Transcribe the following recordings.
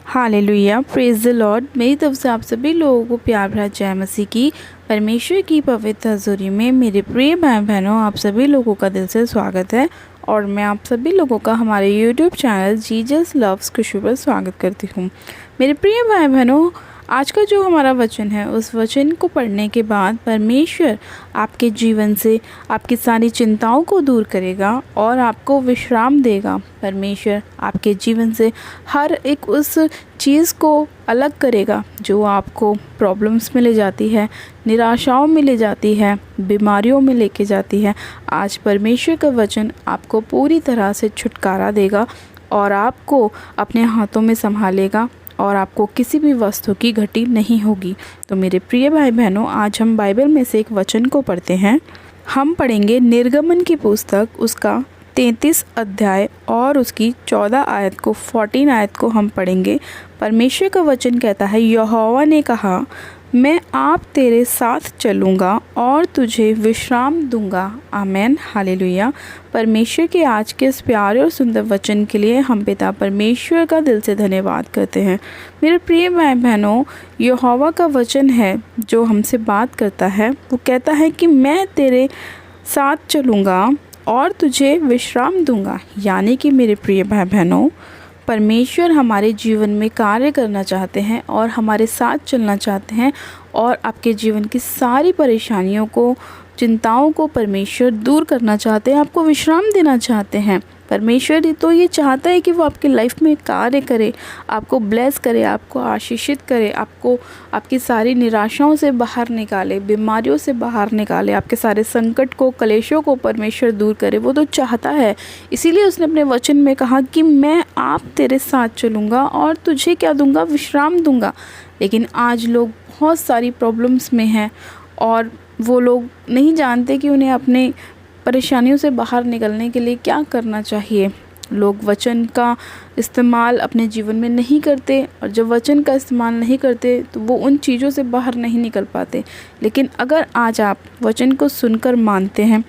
Hallelujah, praise the Lord. मेरी तरफ से आप सभी लोगों को प्यार भरा जय मसीह की। परमेश्वर की पवित्र हज़ूरी में मेरे प्रिय भाई बहनों, आप सभी लोगों का दिल से स्वागत है और मैं आप सभी लोगों का हमारे यूट्यूब चैनल जीसस लव्स खुशबू पर स्वागत करती हूँ। मेरे प्रिय भाई बहनों, आज का जो हमारा वचन है, उस वचन को पढ़ने के बाद परमेश्वर आपके जीवन से आपकी सारी चिंताओं को दूर करेगा और आपको विश्राम देगा। परमेश्वर आपके जीवन से हर एक उस चीज़ को अलग करेगा जो आपको प्रॉब्लम्स में ले जाती है, निराशाओं में ले जाती है, बीमारियों में लेके जाती है। आज परमेश्वर का वचन आपको पूरी तरह से छुटकारा देगा और आपको अपने हाथों में संभालेगा और आपको किसी भी वस्तु की घटी नहीं होगी। तो मेरे प्रिय भाई बहनों, आज हम बाइबल में से एक वचन को पढ़ते हैं। हम पढ़ेंगे निर्गमन की पुस्तक, उसका 33 अध्याय और उसकी 14 आयत को 14 आयत को हम पढ़ेंगे। परमेश्वर का वचन कहता है, यहोवा ने कहा, मैं आप तेरे साथ चलूँगा और तुझे विश्राम दूंगा। आमेन, हालेलुया। परमेश्वर के आज के इस प्यारे और सुंदर वचन के लिए हम पिता परमेश्वर का दिल से धन्यवाद करते हैं। मेरे प्रिय भाई बहनों, यहोवा का वचन है जो हमसे बात करता है। वो कहता है कि मैं तेरे साथ चलूँगा और तुझे विश्राम दूंगा। यानी कि मेरे प्रिय भाई बहनों, परमेश्वर हमारे जीवन में कार्य करना चाहते हैं और हमारे साथ चलना चाहते हैं और आपके जीवन की सारी परेशानियों को, चिंताओं को परमेश्वर दूर करना चाहते हैं, आपको विश्राम देना चाहते हैं। परमेश्वर तो ये चाहता है कि वो आपकी लाइफ में कार्य करे, आपको ब्लेस करे, आपको आशीषित करे, आपको आपकी सारी निराशाओं से बाहर निकाले, बीमारियों से बाहर निकाले, आपके सारे संकट को, कलेशों को परमेश्वर दूर करे। वो तो चाहता है, इसीलिए उसने अपने वचन में कहा कि मैं आप तेरे साथ चलूँगा और तुझे क्या दूँगा, विश्राम दूँगा। लेकिन आज लोग बहुत सारी प्रॉब्लम्स में हैं और वो लोग नहीं जानते कि उन्हें अपने परेशानियों से बाहर निकलने के लिए क्या करना चाहिए। लोग वचन का इस्तेमाल अपने जीवन में नहीं करते और जब वचन का इस्तेमाल नहीं करते तो वो उन चीज़ों से बाहर नहीं निकल पाते। लेकिन अगर आज आप वचन को सुनकर मानते हैं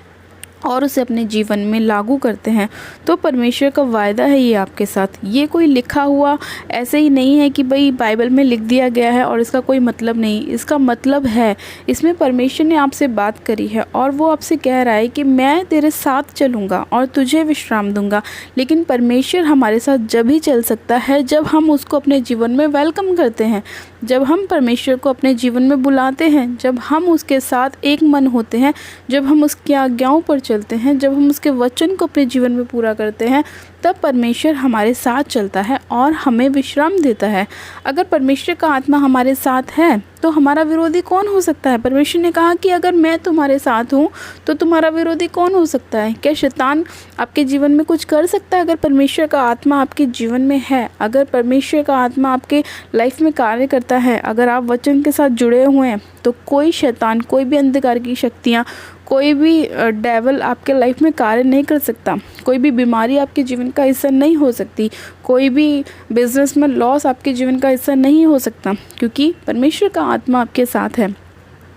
और उसे अपने जीवन में लागू करते हैं तो परमेश्वर का वायदा है ये आपके साथ। ये कोई लिखा हुआ ऐसे ही नहीं है कि भाई बाइबल में लिख दिया गया है और इसका कोई मतलब नहीं। इसका मतलब है, इसमें परमेश्वर ने आपसे बात करी है और वो आपसे कह रहा है कि मैं तेरे साथ चलूँगा और तुझे विश्राम दूंगा। लेकिन परमेश्वर हमारे साथ जब ही चल सकता है जब हम उसको अपने जीवन में वेलकम करते हैं, जब हम परमेश्वर को अपने जीवन में बुलाते हैं, जब हम उसके साथ एक मन होते हैं, जब हम उसकी आज्ञाओं पर चलते हैं, जब हम उसके वचन को अपने जीवन में पूरा करते हैं, तब परमेश्वर हमारे साथ चलता है और हमें विश्राम देता है। अगर परमेश्वर का आत्मा हमारे साथ है तो हमारा विरोधी कौन हो सकता है। परमेश्वर ने कहा कि अगर मैं तुम्हारे साथ हूँ तो तुम्हारा विरोधी कौन हो सकता है। क्या शैतान आपके जीवन में कुछ कर सकता है अगर परमेश्वर का आत्मा आपके जीवन में है, अगर परमेश्वर का आत्मा आपके लाइफ में कार्य करता है, अगर आप वचन के साथ जुड़े हुए हैं, तो कोई शैतान, कोई भी अंधकार की शक्तियाँ, कोई भी डेविल आपके लाइफ में कार्य नहीं कर सकता। कोई भी बीमारी आपके जीवन का हिस्सा नहीं हो सकती, कोई भी बिजनेस में लॉस आपके जीवन का हिस्सा नहीं हो सकता, क्योंकि परमेश्वर का आत्मा आपके साथ है।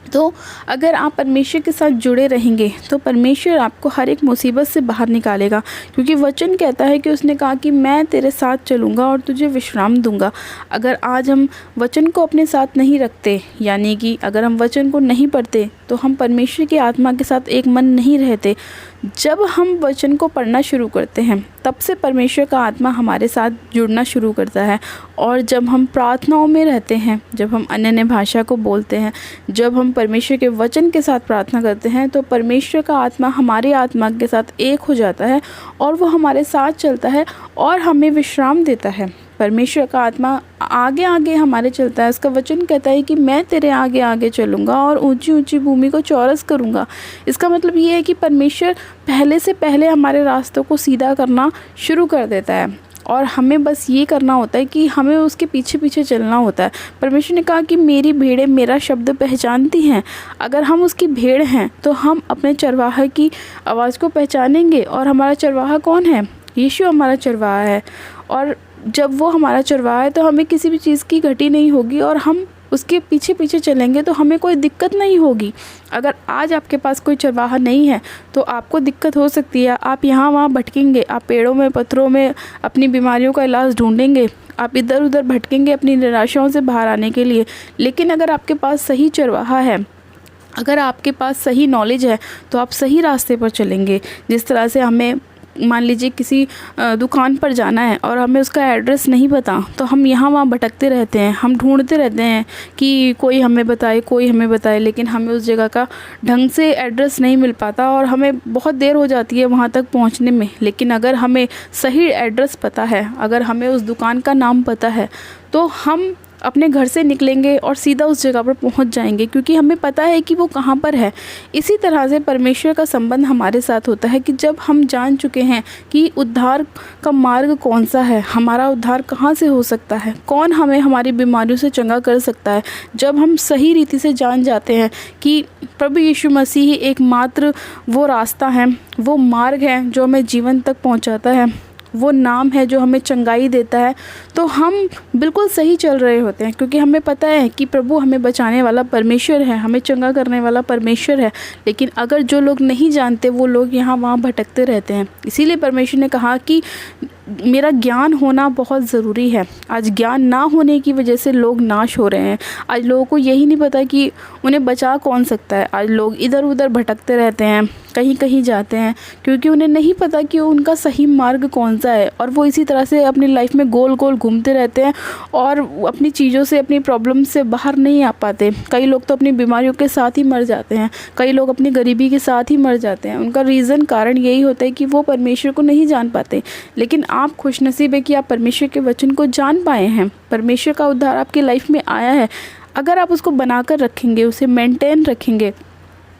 तो अगर आप परमेश्वर के साथ जुड़े रहेंगे तो परमेश्वर आपको हर एक मुसीबत से बाहर निकालेगा, क्योंकि वचन कहता है कि उसने कहा कि मैं तेरे साथ चलूँगा और तुझे विश्राम दूंगा। अगर आज हम वचन को अपने साथ नहीं रखते, यानी कि अगर हम वचन को नहीं पढ़ते, तो हम परमेश्वर की आत्मा के साथ एक मन नहीं रहते। जब हम वचन को पढ़ना शुरू करते हैं तब से परमेश्वर का आत्मा हमारे साथ जुड़ना शुरू करता है। और जब हम प्रार्थनाओं में रहते हैं, जब हम अन्य भाषा को बोलते हैं, जब हम परमेश्वर के वचन के साथ प्रार्थना करते हैं, तो परमेश्वर का आत्मा हमारी आत्मा के साथ एक हो जाता है और वो हमारे साथ चलता है और हमें विश्राम देता है। परमेश्वर का आत्मा आगे आगे हमारे चलता है। उसका वचन कहता है कि मैं तेरे आगे आगे चलूँगा और ऊंची ऊंची भूमि को चौरस करूँगा। इसका मतलब ये है कि परमेश्वर पहले से पहले हमारे रास्तों को सीधा करना शुरू कर देता है और हमें बस ये करना होता है कि हमें उसके पीछे पीछे चलना होता है। परमेश्वर ने कहा कि मेरी भेड़ें मेरा शब्द पहचानती हैं। अगर हम उसकी भेड़ हैं तो हम अपने चरवाहा की आवाज़ को पहचानेंगे। और हमारा चरवाहा कौन है? यीशु हमारा चरवाहा है। और जब वो हमारा चरवाहा है तो हमें किसी भी चीज़ की घटी नहीं होगी और हम उसके पीछे पीछे चलेंगे तो हमें कोई दिक्कत नहीं होगी। अगर आज आपके पास कोई चरवाहा नहीं है तो आपको दिक्कत हो सकती है। आप यहाँ वहाँ भटकेंगे, आप पेड़ों में पत्थरों में अपनी बीमारियों का इलाज ढूंढेंगे, आप इधर उधर भटकेंगे अपनी निराशाओं से बाहर आने के लिए। लेकिन अगर आपके पास सही चरवाहा है, अगर आपके पास सही नॉलेज है, तो आप सही रास्ते पर चलेंगे। जिस तरह से हमें मान लीजिए किसी दुकान पर जाना है और हमें उसका एड्रेस नहीं पता, तो हम यहाँ वहाँ भटकते रहते हैं, हम ढूंढते रहते हैं कि कोई हमें बताए, लेकिन हमें उस जगह का ढंग से एड्रेस नहीं मिल पाता और हमें बहुत देर हो जाती है वहाँ तक पहुँचने में। लेकिन अगर हमें सही एड्रेस पता है, अगर हमें उस दुकान का नाम पता है, तो हम अपने घर से निकलेंगे और सीधा उस जगह पर पहुंच जाएंगे, क्योंकि हमें पता है कि वो कहाँ पर है। इसी तरह से परमेश्वर का संबंध हमारे साथ होता है कि जब हम जान चुके हैं कि उद्धार का मार्ग कौन सा है, हमारा उद्धार कहाँ से हो सकता है, कौन हमें हमारी बीमारियों से चंगा कर सकता है, जब हम सही रीति से जान जाते हैं कि प्रभु यीशु मसीह ही एकमात्र वो रास्ता है, वो मार्ग है जो हमें जीवन तक पहुँचाता है, वो नाम है जो हमें चंगाई देता है, तो हम बिल्कुल सही चल रहे होते हैं। क्योंकि हमें पता है कि प्रभु हमें बचाने वाला परमेश्वर है, हमें चंगा करने वाला परमेश्वर है। लेकिन अगर जो लोग नहीं जानते, वो लोग यहाँ वहाँ भटकते रहते हैं। इसीलिए परमेश्वर ने कहा कि मेरा ज्ञान होना बहुत ज़रूरी है। आज ज्ञान ना होने की वजह से लोग नाश हो रहे हैं। आज लोगों को यही नहीं पता कि उन्हें बचा कौन सकता है। आज लोग इधर उधर भटकते रहते हैं, कहीं कहीं जाते हैं, क्योंकि उन्हें नहीं पता कि उनका सही मार्ग कौन सा है, और वो इसी तरह से अपनी लाइफ में गोल गोल घूमते रहते हैं और अपनी चीज़ों से, अपनी प्रॉब्लम से बाहर नहीं आ पाते। कई लोग तो अपनी बीमारियों के साथ ही मर जाते हैं, कई लोग अपनी गरीबी के साथ ही मर जाते हैं। उनका कारण यही होता है कि वो परमेश्वर को नहीं जान पाते। लेकिन आप खुशनसीब है कि आप परमेश्वर के वचन को जान पाए हैं, परमेश्वर का उद्धार आपकी लाइफ में आया है। अगर आप उसको बनाकर रखेंगे, उसे मेंटेन रखेंगे,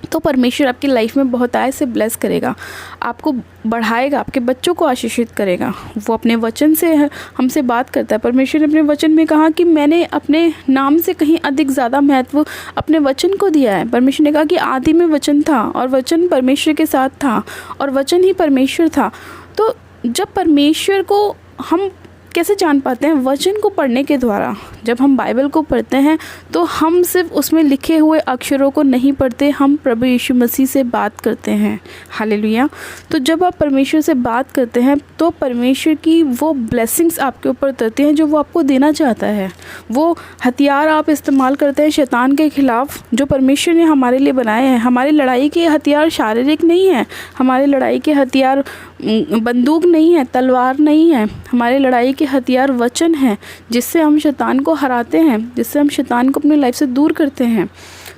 तो परमेश्वर आपकी लाइफ में बहुत आय से ब्लेस करेगा, आपको बढ़ाएगा, आपके बच्चों को आशीषित करेगा। वो अपने वचन से हमसे बात करता है। परमेश्वर ने अपने वचन में कहा कि मैंने अपने नाम से कहीं अधिक ज़्यादा महत्व अपने वचन को दिया है। परमेश्वर ने कहा कि आदि में वचन था और वचन परमेश्वर के साथ था और वचन ही परमेश्वर था। तो जब परमेश्वर को हम कैसे जान पाते हैं? वचन को पढ़ने के द्वारा। जब हम बाइबल को पढ़ते हैं तो हम सिर्फ उसमें लिखे हुए अक्षरों को नहीं पढ़ते, हम प्रभु यीशु मसीह से बात करते हैं। हालेलुया। तो जब आप परमेश्वर से बात करते हैं तो परमेश्वर की वो ब्लेसिंग्स आपके ऊपर उतरती हैं जो वो आपको देना चाहता है। वो हथियार आप इस्तेमाल करते हैं शैतान के ख़िलाफ़, जो परमेश्वर ने हमारे लिए बनाए हैं। हमारी लड़ाई के हथियार शारीरिक नहीं है, हमारी लड़ाई के हथियार बंदूक नहीं है, तलवार नहीं है। हमारी लड़ाई के हथियार वचन है, जिससे हम शैतान को हराते हैं, जिससे हम शैतान को अपनी लाइफ से दूर करते हैं।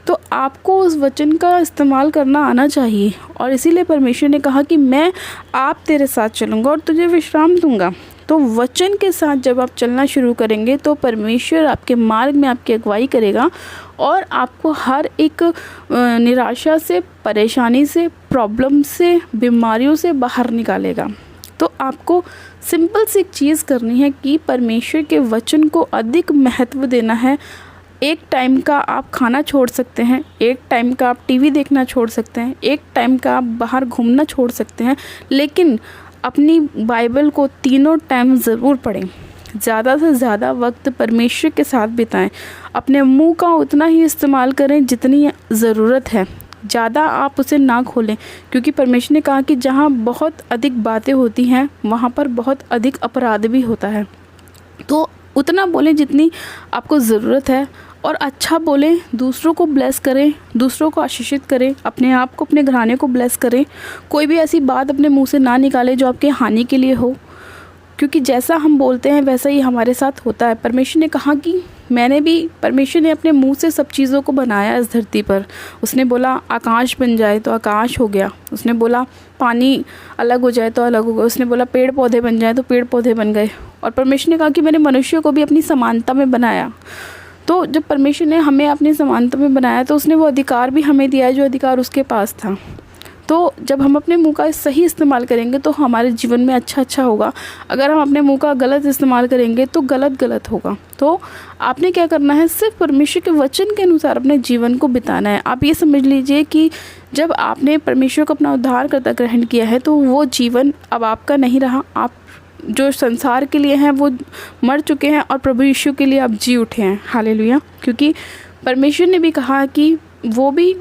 तो आपको उस वचन का इस्तेमाल करना आना चाहिए। और इसीलिए परमेश्वर ने कहा कि मैं आप तेरे साथ चलूँगा और तुझे विश्राम दूँगा। तो वचन के साथ जब आप चलना शुरू करेंगे तो परमेश्वर आपके मार्ग में आपकी अगुवाई करेगा और आपको हर एक निराशा से, परेशानी से, प्रॉब्लम से, बीमारियों से बाहर निकालेगा। तो आपको सिंपल सी एक चीज़ करनी है कि परमेश्वर के वचन को अधिक महत्व देना है। एक टाइम का आप खाना छोड़ सकते हैं, एक टाइम का आप टीवी देखना छोड़ सकते हैं, एक टाइम का आप बाहर घूमना छोड़ सकते हैं, लेकिन अपनी बाइबल को तीनों टाइम ज़रूर पढ़ें। ज़्यादा से ज़्यादा वक्त परमेश्वर के साथ बिताएं। अपने मुंह का उतना ही इस्तेमाल करें जितनी ज़रूरत है, ज़्यादा आप उसे ना खोलें, क्योंकि परमेश्वर ने कहा कि जहाँ बहुत अधिक बातें होती हैं वहाँ पर बहुत अधिक अपराध भी होता है। तो उतना बोलें जितनी आपको ज़रूरत है और अच्छा बोलें, दूसरों को ब्लेस करें, दूसरों को आशीषित करें, अपने आप को, अपने घराने को ब्लेस करें। कोई भी ऐसी बात अपने मुंह से ना निकालें जो आपके हानि के लिए हो, क्योंकि जैसा हम बोलते हैं वैसा ही हमारे साथ होता है। परमेश्वर ने कहा कि परमेश्वर ने अपने मुंह से सब चीज़ों को बनाया इस धरती पर। उसने बोला आकाश बन जाए तो आकाश हो गया, उसने बोला पानी अलग हो जाए तो अलग हो गया, उसने बोला पेड़ पौधे बन जाए तो पेड़ पौधे बन गए। और परमेश्वर ने कहा कि मैंने मनुष्य को भी अपनी समानता में बनाया। तो जब परमेश्वर ने हमें अपनी समानता में बनाया तो उसने वो अधिकार भी हमें दिया है जो अधिकार उसके पास था। तो जब हम अपने मुंह का सही इस्तेमाल करेंगे तो हमारे जीवन में अच्छा होगा। अगर हम अपने मुंह का गलत इस्तेमाल करेंगे तो गलत होगा। तो आपने क्या करना है? सिर्फ परमेश्वर के वचन के अनुसार अपने जीवन को बिताना है। आप ये समझ लीजिए कि जब आपने परमेश्वर को अपना उद्धारकर्ता ग्रहण किया है तो वो जीवन अब आपका नहीं रहा। आप जो संसार के लिए हैं वो मर चुके हैं और प्रभु यीशु के लिए आप जी उठे हैं। हालेलुया। क्योंकि परमेश्वर ने भी कहा कि वो भी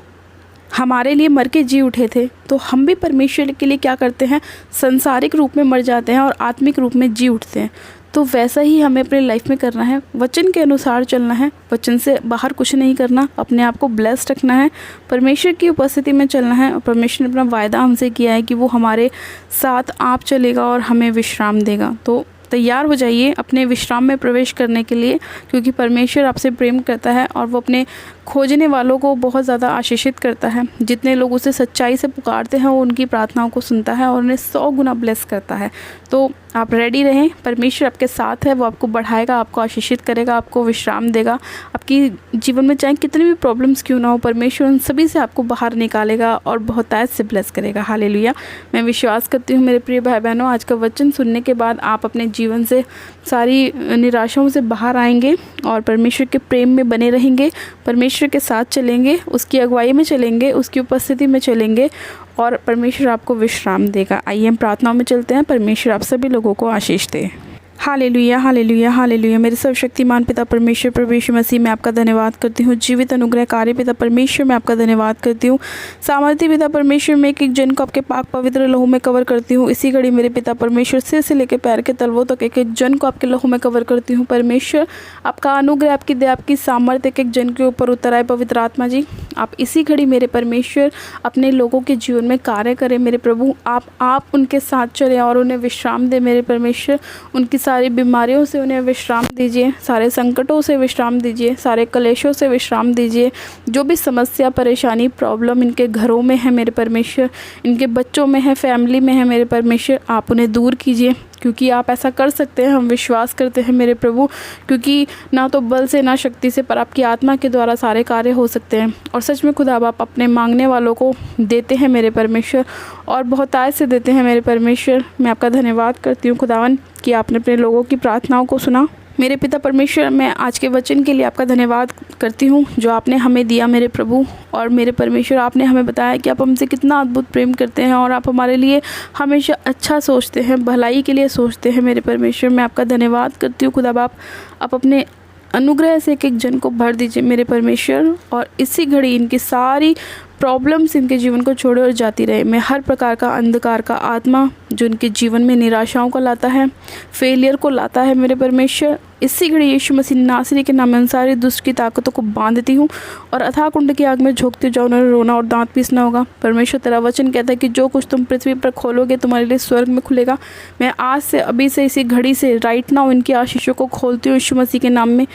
हमारे लिए मर के जी उठे थे, तो हम भी परमेश्वर के लिए क्या करते हैं, संसारिक रूप में मर जाते हैं और आत्मिक रूप में जी उठते हैं। तो वैसा ही हमें अपने लाइफ में करना है, वचन के अनुसार चलना है, वचन से बाहर कुछ नहीं करना, अपने आप को ब्लेस्ड रखना है, परमेश्वर की उपस्थिति में चलना है। और परमेश्वर ने अपना वायदा हमसे किया है कि वो हमारे साथ आप चलेगा और हमें विश्राम देगा। तो तैयार हो जाइए अपने विश्राम में प्रवेश करने के लिए, क्योंकि परमेश्वर आपसे प्रेम करता है और वो अपने खोजने वालों को बहुत ज़्यादा आशीषित करता है। जितने लोग उसे सच्चाई से पुकारते हैं वो उनकी प्रार्थनाओं को सुनता है और उन्हें 100 गुना ब्लेस करता है। तो आप रेडी रहें, परमेश्वर आपके साथ है, वो आपको बढ़ाएगा, आपको आशीषित करेगा, आपको विश्राम देगा। आपकी जीवन में चाहे कितनी भी प्रॉब्लम्स क्यों ना हो, परमेश्वर उन सभी से आपको बाहर निकालेगा और बहुतायत से ब्लेस करेगा। हालेलुया। मैं विश्वास करती हूँ मेरे प्रिय भाई बहनों, आज का वचन सुनने के बाद आप अपने जीवन से सारी निराशाओं से बाहर आएंगे और परमेश्वर के प्रेम में बने रहेंगे, परमेश्वर के साथ चलेंगे, उसकी अगुवाई में चलेंगे, उसकी उपस्थिति में चलेंगे और परमेश्वर आपको विश्राम देगा। आइए हम प्रार्थनाओं में चलते हैं। परमेश्वर आप सभी लोगों को आशीष दे। Hallelujah, hallelujah, hallelujah. मेरे सर्वशक्तिमान पिता परमेश्वर प्रभु यीशु मसीह में आपका धन्यवाद करती हूँ। जीवित अनुग्रह कार्य पिता परमेश्वर में आपका धन्यवाद करती हूँ। सामर्थ्य पिता परमेश्वर में एक एक जन को आपके पाक पवित्र लहू में कवर करती हूँ। इसी घड़ी मेरे पिता परमेश्वर सिर से लेकर पैर के तलवों तक एक एक जन को आपके लहू में कवर करती हूँ। परमेश्वर आपका अनुग्रह, आपकी दया, आपकी सामर्थ्य एक एक जन के ऊपर उतर आए। पवित्र आत्मा जी, आप इसी घड़ी मेरे परमेश्वर अपने लोगों के जीवन में कार्य करें। मेरे प्रभु आप उनके साथ चलें और उन्हें विश्राम दें। मेरे परमेश्वर उनकी सारी बीमारियों से उन्हें विश्राम दीजिए, सारे संकटों से विश्राम दीजिए, सारे कलेशों से विश्राम दीजिए। जो भी समस्या, परेशानी, प्रॉब्लम इनके घरों में है मेरे परमेश्वर, इनके बच्चों में है, फैमिली में है मेरे परमेश्वर, आप उन्हें दूर कीजिए, क्योंकि आप ऐसा कर सकते हैं। हम विश्वास करते हैं मेरे प्रभु, क्योंकि ना तो बल से ना शक्ति से, पर आपकी आत्मा के द्वारा सारे कार्य हो सकते हैं। और सच में खुदा आप अपने मांगने वालों को देते हैं मेरे परमेश्वर, और बहुतायत से देते हैं मेरे परमेश्वर। मैं आपका धन्यवाद करती हूँ खुदावन कि आपने अपने लोगों की प्रार्थनाओं को सुना। मेरे पिता परमेश्वर, मैं आज के वचन के लिए आपका धन्यवाद करती हूँ जो आपने हमें दिया मेरे प्रभु। और मेरे परमेश्वर, आपने हमें बताया कि आप हमसे कितना अद्भुत प्रेम करते हैं और आप हमारे लिए हमेशा अच्छा सोचते हैं, भलाई के लिए सोचते हैं मेरे परमेश्वर। मैं आपका धन्यवाद करती हूँ खुदा बाप, आप अपने अनुग्रह से एक एक जन को भर दीजिए मेरे परमेश्वर, और इसी घड़ी इनकी सारी प्रॉब्लम्स इनके जीवन को छोड़े और जाती रहे। मैं हर प्रकार का अंधकार का आत्मा जो इनके जीवन में निराशाओं को लाता है, फेलियर को लाता है मेरे परमेश्वर, इसी घड़ी यीशु मसीह नासरी के नाम में उन सारी दुष्ट की ताकतों को बांधती हूँ और अथाह कुंड की आग में झोंकती हूँ, जहाँ उन्हें रोना और दांत पीसना होगा। परमेश्वर तेरा वचन कहता है कि जो कुछ तुम पृथ्वी पर खोलोगे तुम्हारे लिए स्वर्ग में खुलेगा। मैं आज से, अभी से, इसी घड़ी से, राइट नाउ इनकी आशीषों को खोलती हूँ यीशु मसीह के नाम में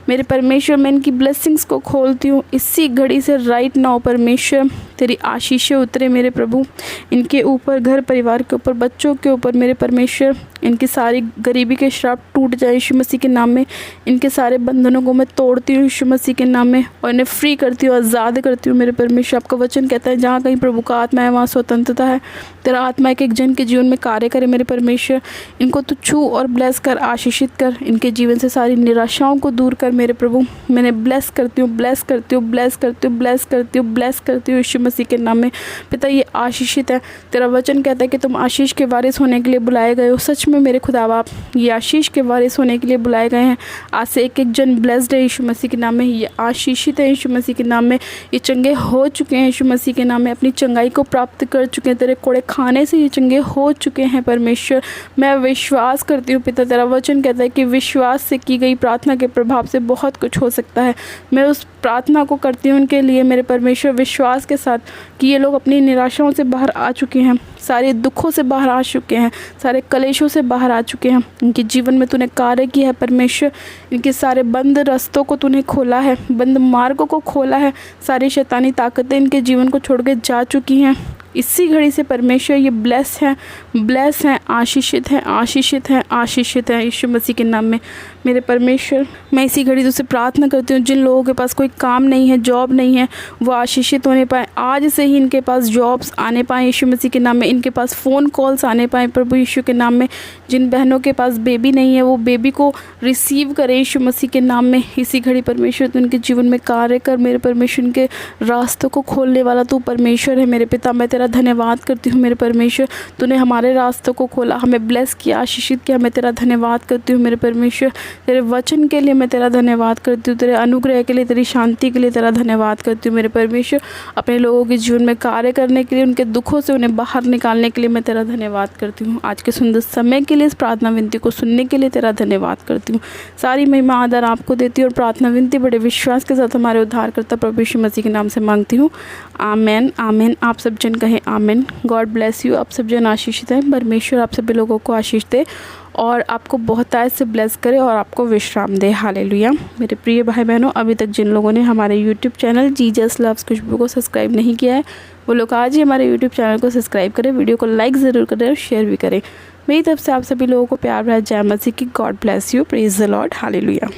मेरे परमेश्वर। मैं इनकी ब्लेसिंग्स को खोलती हूँ इसी घड़ी से, राइट नाउ परमेश्वर तेरी आशीषें उतरे मेरे प्रभु इनके ऊपर, घर परिवार के ऊपर, बच्चों के ऊपर मेरे परमेश्वर। इनकी सारी गरीबी के श्राप टूट जाए यीशु मसीह के नाम में। इनके सारे बंधनों को मैं तोड़ती हूँ यीशु मसीह के नाम में और इन्हें फ्री करती हूँ, आज़ाद करती हूँ मेरे परमेश्वर। आपका वचन कहता है जहाँ कहीं प्रभु का आत्मा है वहाँ स्वतंत्रता है। तेरा आत्मा एक एक जन के जीवन में कार्य करे मेरे परमेश्वर। इनको तो छू और ब्लेस कर, आशीषित कर, इनके जीवन से सारी निराशाओं को दूर कर मेरे प्रभु। मैंने ब्लेस करती हूँ, ब्लेस करती हूँ, ब्लेस करती हूँ, ब्लेस करती हूँ, ब्लेस करती हूँ यीशु मसीह के नाम में। पिता ये आशीषित है। तेरा वचन कहता है कि तुम आशीष के वारिस होने के लिए बुलाए गए हो। सच में मेरे खुदा बाप ये आशीष के वारिस होने के लिए बुलाए गए हैं। आज से एक एक जन ब्लेस्ड है यीशु मसीह के नाम में, ये आशीषित है यीशु मसीह के नाम में, ये चंगे हो चुके हैं यीशु मसीह के नाम में, अपनी चंगाई को प्राप्त कर चुके हैं। तेरे कोड़े खाने से ये चंगे हो चुके हैं परमेश्वर। मैं विश्वास करती हूँ पिता, तेरा वचन कहता है कि विश्वास से की गई प्रार्थना के प्रभाव से बहुत कुछ हो सकता है। मैं उस प्रार्थना को करती हूँ उनके लिए मेरे परमेश्वर, विश्वास के साथ कि ये लोग अपनी निराशाओं से बाहर आ चुके हैं, सारे दुखों से बाहर आ चुके हैं, सारे कलेशों से बाहर आ चुके हैं। इनके जीवन में तूने कार्य किया है परमेश्वर। इनके सारे बंद रास्तों को तूने खोला है, बंद मार्गों को खोला है। सारी शैतानी ताकतें इनके जीवन को छोड़ के जा चुकी हैं। इसी घड़ी से परमेश्वर ये ब्लेस हैं, ब्लेस हैं, आशीषित हैं, आशीषित हैं, आशीषित हैं यीशु मसीह के नाम में मेरे परमेश्वर। मैं इसी घड़ी तुझसे प्रार्थना करती हूँ जिन लोगों के पास कोई काम नहीं है, जॉब नहीं है, वो आशीषित होने पाए। आज से ही इनके पास जॉब्स आने पाए यीशु मसीह के नाम में, इनके पास फ़ोन कॉल्स आने पाए प्रभु यीशु के नाम में। जिन बहनों के पास बेबी नहीं है वो बेबी को रिसीव करें यीशु मसीह के नाम में। इसी घड़ी परमेश्वर तू उनके जीवन में कार्य कर मेरे परमेश्वर। उनके रास्तों को खोलने वाला तू परमेश्वर है मेरे पिता। मैं तेरा धन्यवाद करती हूँ मेरे परमेश्वर। तूने हमारे रास्तों को खोला, हमें ब्लेस किया, आशीषित किया। मैं तेरा धन्यवाद करती हूँ मेरे परमेश्वर। तेरे वचन के लिए मैं तेरा धन्यवाद करती हूँ, तेरे अनुग्रह के लिए, तेरी शांति के लिए तेरा धन्यवाद करती हूँ मेरे परमेश्वर। अपने लोगों के जीवन में कार्य करने के लिए, उनके दुखों से उन्हें बाहर निकालने के लिए मैं तेरा धन्यवाद करती हूँ। आज के सुंदर समय के लिए, इस प्रार्थना विनती को सुनने के लिए तेरा धन्यवाद करती हूँ। सारी महिमा आदर आपको देती हूँ और प्रार्थना विनती बड़े विश्वास के साथ हमारे उद्धारकर्ता प्रभु यीशु मसीह के नाम से मांगती हूँ, आमेन आमेन। आप सब जन कहें आमेन। God bless you. आप सब जन आशीषित हैं। परमेश्वर आप सभी लोगों को आशीष दे और आपको बहुतायत से ब्लेस करे और आपको विश्राम दे। हालेलुया। मेरे प्रिय भाई बहनों, अभी तक जिन लोगों ने हमारे यूट्यूब चैनल जीजस लव्स खुशबू को सब्सक्राइब नहीं किया है, वो लोग आज ही हमारे यूट्यूब चैनल को सब्सक्राइब करें, वीडियो को लाइक ज़रूर करें और शेयर भी करें। मेरी तरफ से आप सभी लोगों को प्यार भरा जय मसीह की। God bless you. Praise the Lord. Hallelujah.